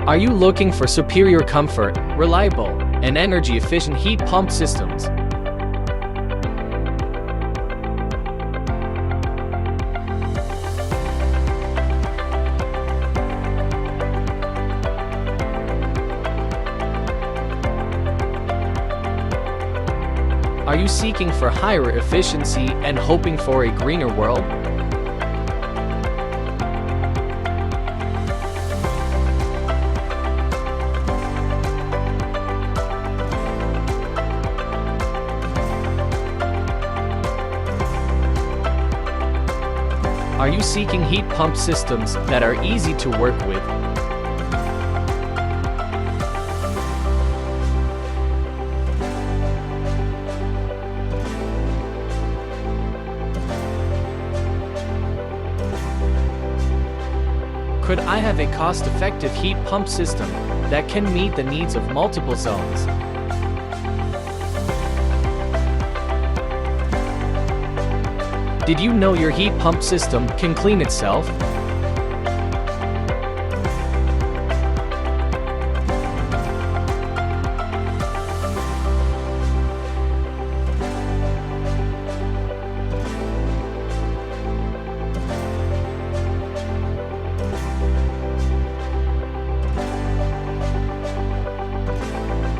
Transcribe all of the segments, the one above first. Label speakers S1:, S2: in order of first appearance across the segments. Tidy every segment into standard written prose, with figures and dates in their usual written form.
S1: Are you looking for superior comfort, reliable, and energy-efficient heat pump systems? Are you seeking for higher efficiency and hoping for a greener world? Are you seeking heat pump systems that are easy to work with? Could I have a cost-effective heat pump system that can meet the needs of multiple zones? Did you know your heat pump system can clean itself?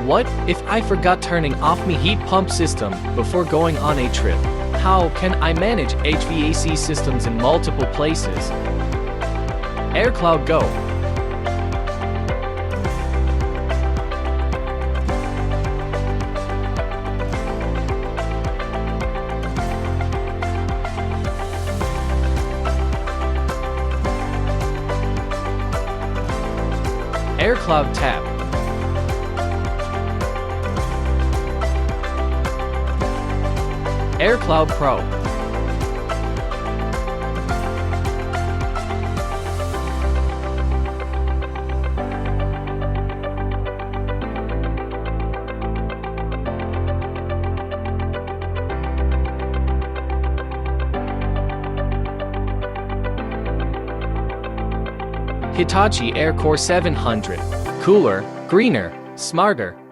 S1: What if I forgot turning off my heat pump system before going on a trip? How can I manage HVAC systems in multiple places? airCloud Go. airCloud Tab. airCloud Pro. Hitachi airCore 700. Cooler, greener, smarter.